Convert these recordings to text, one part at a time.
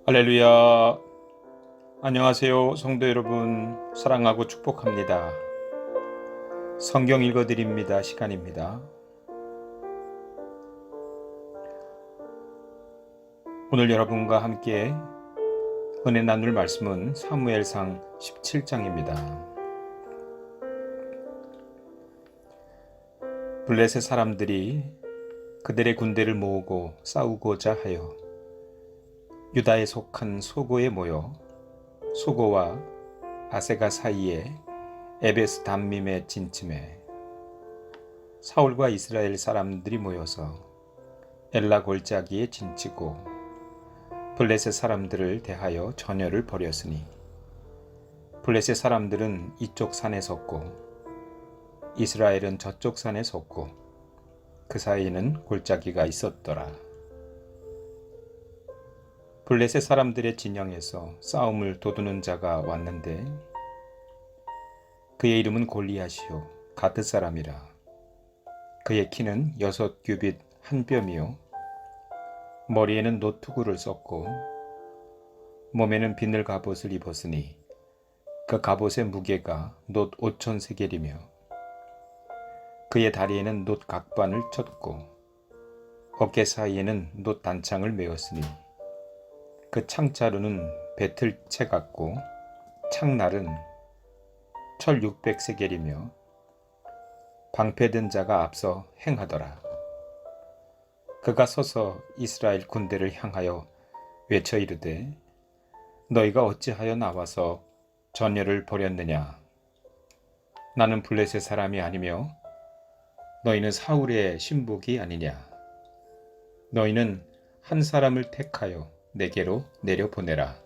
할렐루야. 안녕하세요. 성도 여러분, 사랑하고 축복합니다. 성경 읽어드립니다. 시간입니다. 오늘 여러분과 함께 은혜 나눌 말씀은 사무엘상 17장입니다. 블레셋 사람들이 그들의 군대를 모으고 싸우고자 하여 유다에 속한 소고에 모여 소고와 아세가 사이에 에베스 담밈에 진침해 사울과 이스라엘 사람들이 모여서 엘라 골짜기에 진치고 블레셋 사람들을 대하여 전열을 벌였으니 블레셋 사람들은 이쪽 산에 섰고 이스라엘은 저쪽 산에 섰고 그 사이에는 골짜기가 있었더라. 블레셋 사람들의 진영에서 싸움을 도두는 자가 왔는데 그의 이름은 골리앗이요 가트 사람이라. 그의 키는 6규빗 한 뼘이요 머리에는 노투구를 썼고 몸에는 비늘 갑옷을 입었으니 그 갑옷의 무게가 놋 5천 세겔이며 그의 다리에는 놋 각반을 쳤고 어깨 사이에는 놋 단창을 메었으니 그 창자루는 배틀채 같고 창날은 철 600세겔이며 방패든 자가 앞서 행하더라. 그가 서서 이스라엘 군대를 향하여 외쳐 이르되 너희가 어찌하여 나와서 전열을 벌였느냐. 나는 블레셋 사람이 아니며 너희는 사울의 신복이 아니냐. 너희는 한 사람을 택하여 내게로 내려보내라.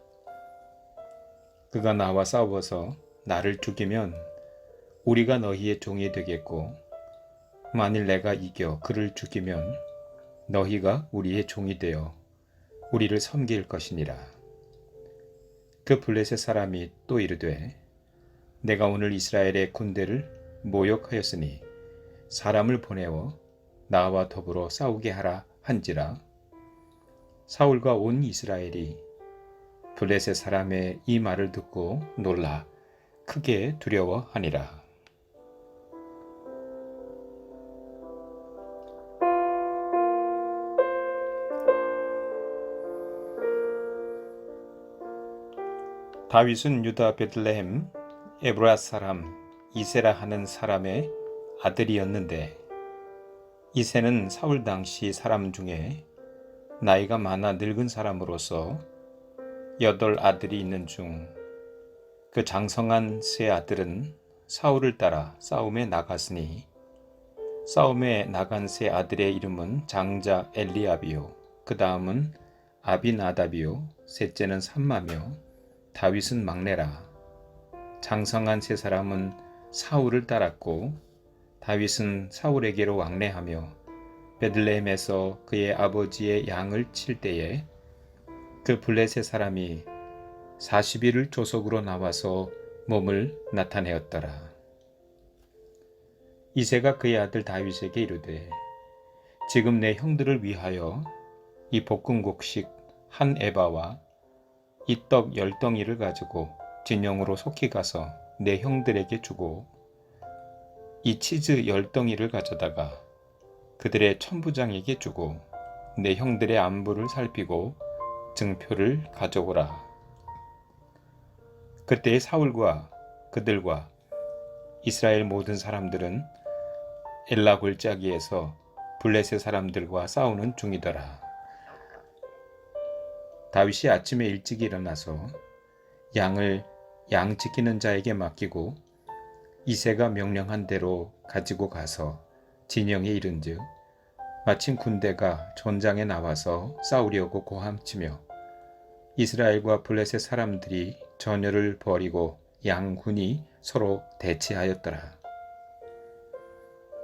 그가 나와 싸워서 나를 죽이면 우리가 너희의 종이 되겠고 만일 내가 이겨 그를 죽이면 너희가 우리의 종이 되어 우리를 섬길 것이니라. 그 블레셋 사람이 또 이르되 내가 오늘 이스라엘의 군대를 모욕하였으니 사람을 보내어 나와 더불어 싸우게 하라 한지라. 사울과 온 이스라엘이 블레셋 사람의 이 말을 듣고 놀라 크게 두려워하니라. 다윗은 유다 베들레헴 에브라 사람 이세라 하는 사람의 아들이었는데 이세는 사울 당시 사람 중에 나이가 많아 늙은 사람으로서 8 아들이 있는 중 그 장성한 세 아들은 사울을 따라 싸움에 나갔으니 싸움에 나간 세 아들의 이름은 장자 엘리압이요 그 다음은 아비나답이요 셋째는 삼마며 다윗은 막내라. 장성한 세 사람은 사울을 따랐고 다윗은 사울에게로 왕래하며 베들레헴에서 그의 아버지의 양을 칠 때에 그 블레셋 사람이 40일을 조속으로 나와서 몸을 나타내었더라. 이새가 그의 아들 다윗에게 이르되 지금 내 형들을 위하여 이 볶음곡식 한 에바와 이 떡 10덩이를 가지고 진영으로 속히 가서 내 형들에게 주고 이 치즈 10덩이를 가져다가 그들의 천부장에게 주고 내 형들의 안부를 살피고 증표를 가져오라. 그때 사울과 그들과 이스라엘 모든 사람들은 엘라 골짜기에서 블레셋 사람들과 싸우는 중이더라. 다윗이 아침에 일찍 일어나서 양을 양 지키는 자에게 맡기고 이새가 명령한 대로 가지고 가서 진영에 이른즉 마침 군대가 전장에 나와서 싸우려고 고함치며 이스라엘과 블레셋 사람들이 전열을 벌이고 양군이 서로 대치하였더라.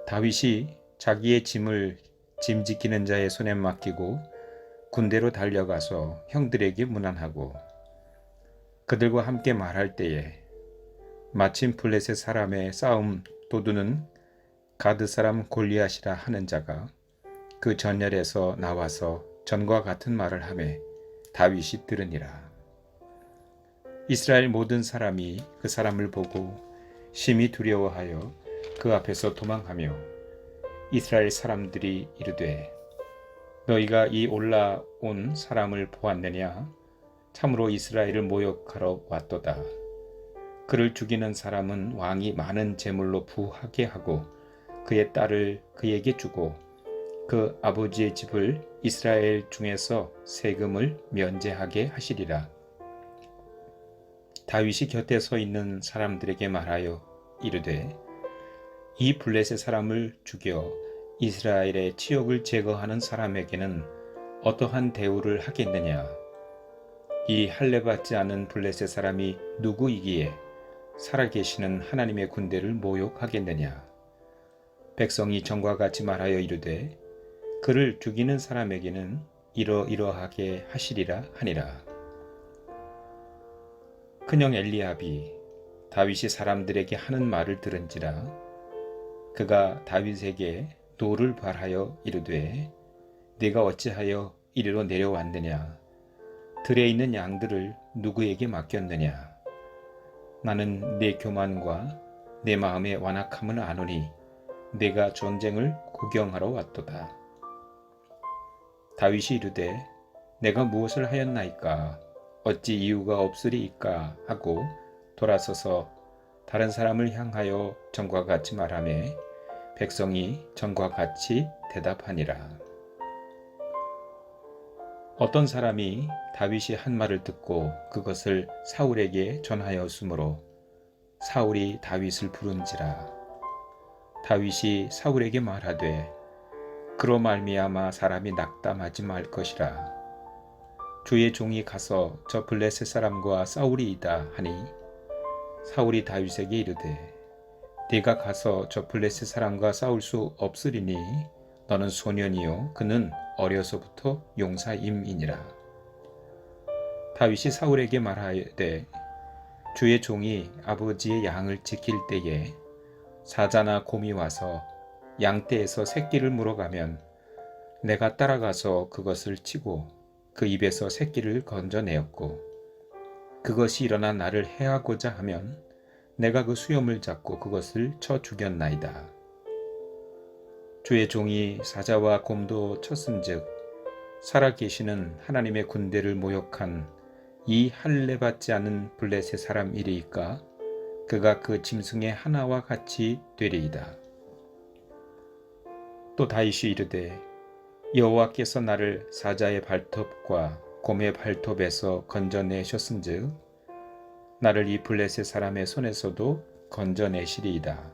다윗이 자기의 짐을 짐 지키는 자의 손에 맡기고 군대로 달려가서 형들에게 문안하고 그들과 함께 말할 때에 마침 블레셋 사람의 싸움 도두는 가드 사람 골리앗이라 하는 자가 그 전열에서 나와서 전과 같은 말을 하매 다윗이 들으니라. 이스라엘 모든 사람이 그 사람을 보고 심히 두려워하여 그 앞에서 도망하며 이스라엘 사람들이 이르되 너희가 이 올라온 사람을 보았느냐? 참으로 이스라엘을 모욕하러 왔도다. 그를 죽이는 사람은 왕이 많은 재물로 부하게 하고 그의 딸을 그에게 주고 그 아버지의 집을 이스라엘 중에서 세금을 면제하게 하시리라. 다윗이 곁에 서 있는 사람들에게 말하여 이르되 이 블레셋 사람을 죽여 이스라엘의 치욕을 제거하는 사람에게는 어떠한 대우를 하겠느냐? 이 할례받지 않은 블레셋 사람이 누구이기에 살아계시는 하나님의 군대를 모욕하겠느냐? 백성이 전과 같이 말하여 이르되 그를 죽이는 사람에게는 이러이러하게 하시리라 하니라. 큰형 엘리압이 다윗이 사람들에게 하는 말을 들은지라 그가 다윗에게 도를 발하여 이르되 네가 어찌하여 이리로 내려왔느냐? 들에 있는 양들을 누구에게 맡겼느냐? 나는 내 교만과 내 마음의 완악함을 아노니 내가 전쟁을 구경하러 왔도다. 다윗이 이르되 내가 무엇을 하였나이까? 어찌 이유가 없으리이까? 하고 돌아서서 다른 사람을 향하여 전과 같이 말하매 백성이 전과 같이 대답하니라. 어떤 사람이 다윗이 한 말을 듣고 그것을 사울에게 전하였으므로 사울이 다윗을 부른지라. 다윗이 사울에게 말하되 그로 말미암아 사람이 낙담하지 말 것이라. 주의 종이 가서 저 블레셋 사람과 싸우리이다 하니 사울이 다윗에게 이르되 네가 가서 저 블레셋 사람과 싸울 수 없으리니 너는 소년이요 그는 어려서부터 용사임이니라. 다윗이 사울에게 말하되 주의 종이 아버지의 양을 지킬 때에 사자나 곰이 와서 양떼에서 새끼를 물어가면 내가 따라가서 그것을 치고 그 입에서 새끼를 건져내었고 그것이 일어나 나를 해하고자 하면 내가 그 수염을 잡고 그것을 쳐 죽였나이다. 주의 종이 사자와 곰도 쳤은즉 살아계시는 하나님의 군대를 모욕한 이 할례받지 않은 블레셋 사람 이리이까 그가 그 짐승의 하나와 같이 되리이다. 또 다윗이 이르되 여호와께서 나를 사자의 발톱과 곰의 발톱에서 건져내셨은즉 나를 이 블레셋 사람의 손에서도 건져내시리이다.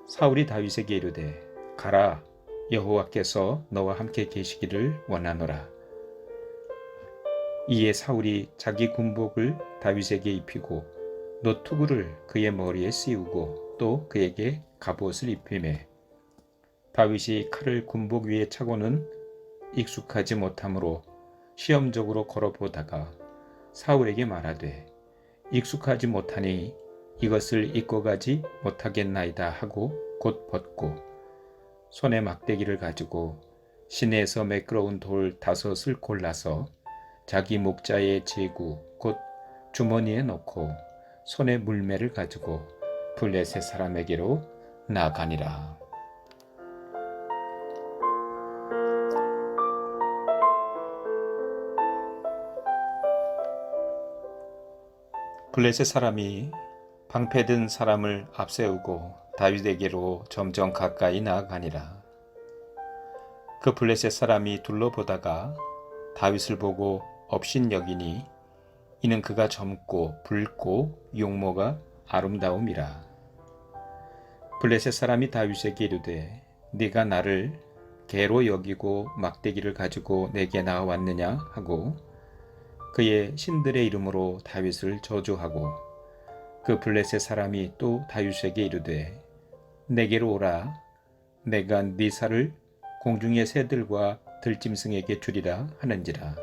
사울이 다윗에게 이르되 가라, 여호와께서 너와 함께 계시기를 원하노라. 이에 사울이 자기 군복을 다윗에게 입히고 노투구를 그의 머리에 씌우고 또 그에게 갑옷을 입히매 다윗이 칼을 군복 위에 차고는 익숙하지 못하므로 시험적으로 걸어보다가 사울에게 말하되 익숙하지 못하니 이것을 입고 가지 못하겠나이다 하고 곧 벗고 손에 막대기를 가지고 시내에서 매끄러운 돌 5을 골라서 자기 목자의 제구 곧 주머니에 넣고 손에 물매를 가지고 블레셋 사람에게로 나가니라. 블레셋 사람이 방패든 사람을 앞세우고 다윗에게로 점점 가까이 나아가니라. 그 블레셋 사람이 둘러보다가 다윗을 보고 업신여기니 이는 그가 젊고 붉고 용모가 아름다움이라. 블레셋 사람이 다윗에게 이르되 네가 나를 개로 여기고 막대기를 가지고 내게 나왔느냐 하고 그의 신들의 이름으로 다윗을 저주하고 그 블레셋 사람이 또 다윗에게 이르되 내게로 오라. 내가 네 살을 공중의 새들과 들짐승에게 주리라 하는지라.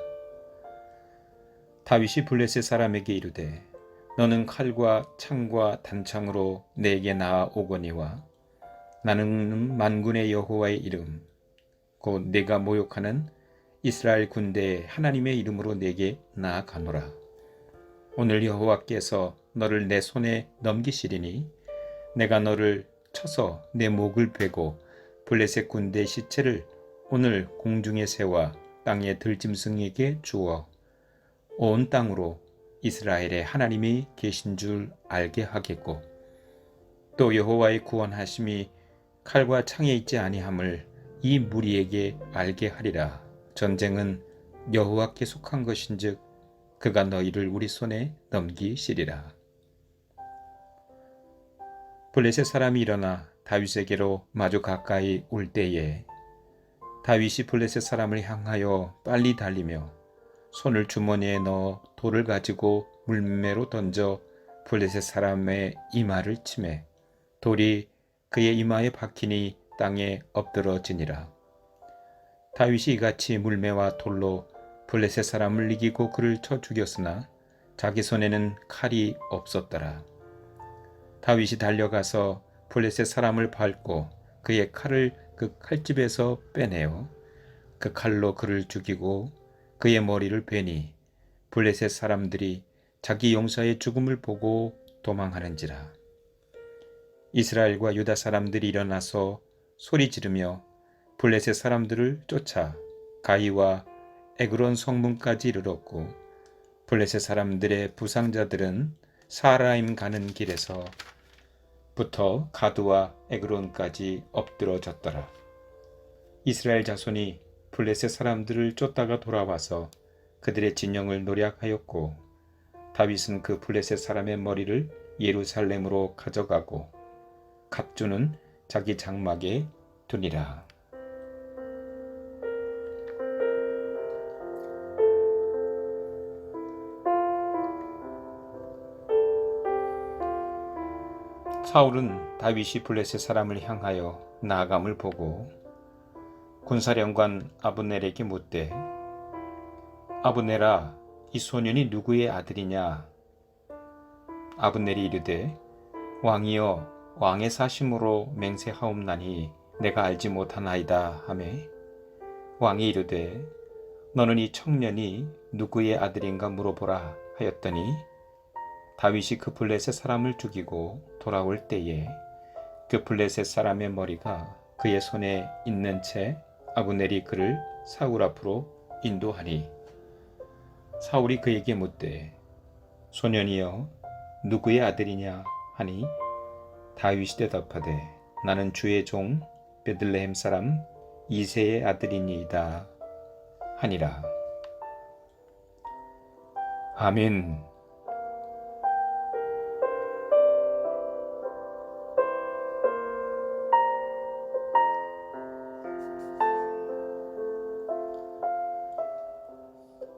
다윗이 블레셋 사람에게 이르되 너는 칼과 창과 단창으로 내게 나아오거니와 나는 만군의 여호와의 이름 곧 네가 모욕하는 이스라엘 군대에 하나님의 이름으로 내게 나아가노라. 오늘 여호와께서 너를 내 손에 넘기시리니 내가 너를 쳐서 내 목을 베고 블레셋 군대의 시체를 오늘 공중의 새와 땅의 들짐승에게 주어 온 땅으로 이스라엘의 하나님이 계신 줄 알게 하겠고 또 여호와의 구원하심이 칼과 창에 있지 아니함을 이 무리에게 알게 하리라. 전쟁은 여호와께 속한 것인즉 그가 너희를 우리 손에 넘기시리라. 블레셋 사람이 일어나 다윗에게로 마주 가까이 올 때에 다윗이 블레셋 사람을 향하여 빨리 달리며 손을 주머니에 넣어 돌을 가지고 물매로 던져 블레셋 사람의 이마를 치매 돌이 그의 이마에 박히니 땅에 엎드러지니라. 다윗이 이같이 물매와 돌로 블레셋 사람을 이기고 그를 쳐 죽였으나 자기 손에는 칼이 없었더라. 다윗이 달려가서 블레셋 사람을 밟고 그의 칼을 그 칼집에서 빼내어 그 칼로 그를 죽이고 그의 머리를 베니 블레셋 사람들이 자기 용사의 죽음을 보고 도망하는지라. 이스라엘과 유다 사람들이 일어나서 소리 지르며 블레셋 사람들을 쫓아 가이와 에그론 성문까지 이르렀고 블레셋 사람들의 부상자들은 사라임 가는 길에서부터 가드와 에그론까지 엎드러졌더라. 이스라엘 자손이 블레셋 사람들을 쫓다가 돌아와서 그들의 진영을 노략하였고 다윗은 그 블레셋 사람의 머리를 예루살렘으로 가져가고 갑주는 자기 장막에 두니라. 사울은 다윗이 블레셋 사람을 향하여 나아감을 보고 군사령관 아브넬에게 묻되 아브넬아, 이 소년이 누구의 아들이냐? 아브넬이 이르되 왕이여, 왕의 사심으로 맹세하옵나니 내가 알지 못하나이다 하매 왕이 이르되 너는 이 청년이 누구의 아들인가 물어보라 하였더니 다윗이 그 블레셋 사람을 죽이고 돌아올 때에 그 블레셋 사람의 머리가 그의 손에 있는 채 아브넬이 그를 사울 앞으로 인도하니 사울이 그에게 묻되 소년이여 누구의 아들이냐 하니 다윗이 대답하되 나는 주의 종 베들레헴 사람 이새의 아들이니이다 하니라. 아멘.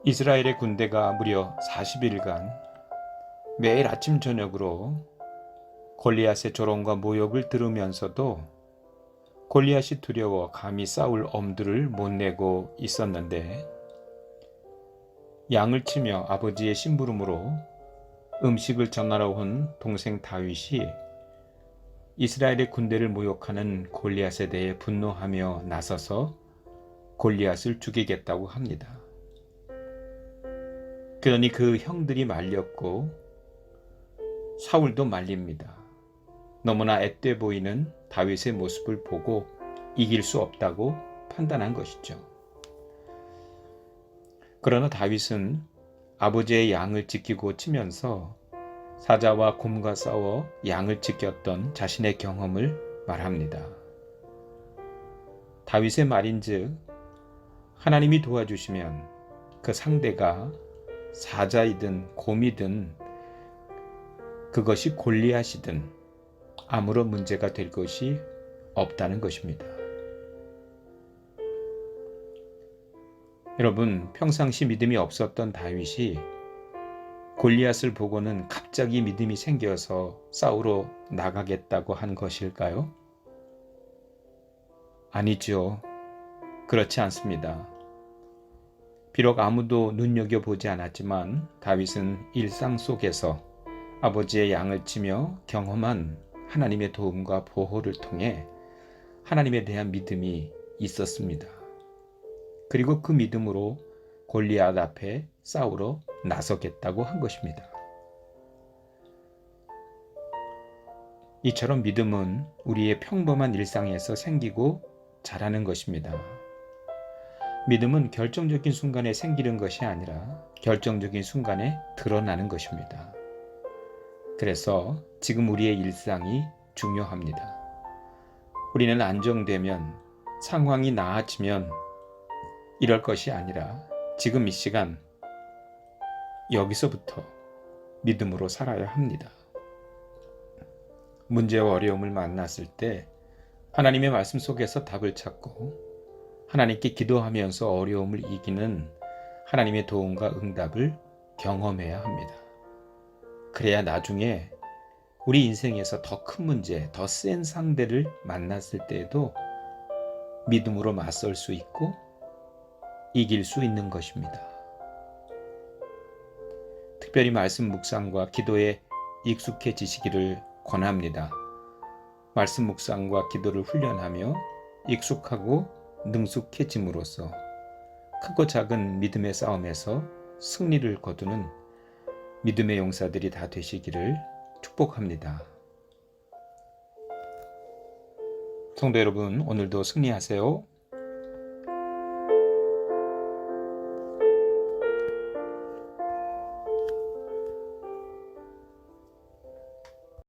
이스라엘의 군대가 무려 40일간 매일 아침 저녁으로 골리앗의 조롱과 모욕을 들으면서도 골리앗이 두려워 감히 싸울 엄두를 못 내고 있었는데 양을 치며 아버지의 심부름으로 음식을 전하러 온 동생 다윗이 이스라엘의 군대를 모욕하는 골리앗에 대해 분노하며 나서서 골리앗을 죽이겠다고 합니다. 그러니 그 형들이 말렸고 사울도 말립니다. 너무나 앳돼 보이는 다윗의 모습을 보고 이길 수 없다고 판단한 것이죠. 그러나 다윗은 아버지의 양을 지키고 치면서 사자와 곰과 싸워 양을 지켰던 자신의 경험을 말합니다. 다윗의 말인즉 하나님이 도와주시면 그 상대가 사자이든 곰이든 그것이 골리앗이든 아무런 문제가 될 것이 없다는 것입니다. 여러분, 평상시 믿음이 없었던 다윗이 골리앗을 보고는 갑자기 믿음이 생겨서 싸우러 나가겠다고 한 것일까요? 아니죠. 그렇지 않습니다. 비록 아무도 눈여겨보지 않았지만 다윗은 일상 속에서 아버지의 양을 치며 경험한 하나님의 도움과 보호를 통해 하나님에 대한 믿음이 있었습니다. 그리고 그 믿음으로 골리앗 앞에 싸우러 나서겠다고 한 것입니다. 이처럼 믿음은 우리의 평범한 일상에서 생기고 자라는 것입니다. 믿음은 결정적인 순간에 생기는 것이 아니라 결정적인 순간에 드러나는 것입니다. 그래서 지금 우리의 일상이 중요합니다. 우리는 안정되면, 상황이 나아지면 이럴 것이 아니라 지금 이 시간 여기서부터 믿음으로 살아야 합니다. 문제와 어려움을 만났을 때 하나님의 말씀 속에서 답을 찾고 하나님께 기도하면서 어려움을 이기는 하나님의 도움과 응답을 경험해야 합니다. 그래야 나중에 우리 인생에서 더 큰 문제, 더 센 상대를 만났을 때에도 믿음으로 맞설 수 있고 이길 수 있는 것입니다. 특별히 말씀 묵상과 기도에 익숙해지시기를 권합니다. 말씀 묵상과 기도를 훈련하며 익숙하고 능숙해짐으로써 크고 작은 믿음의 싸움에서 승리를 거두는 믿음의 용사들이 다 되시기를 축복합니다. 성도 여러분, 오늘도 승리하세요.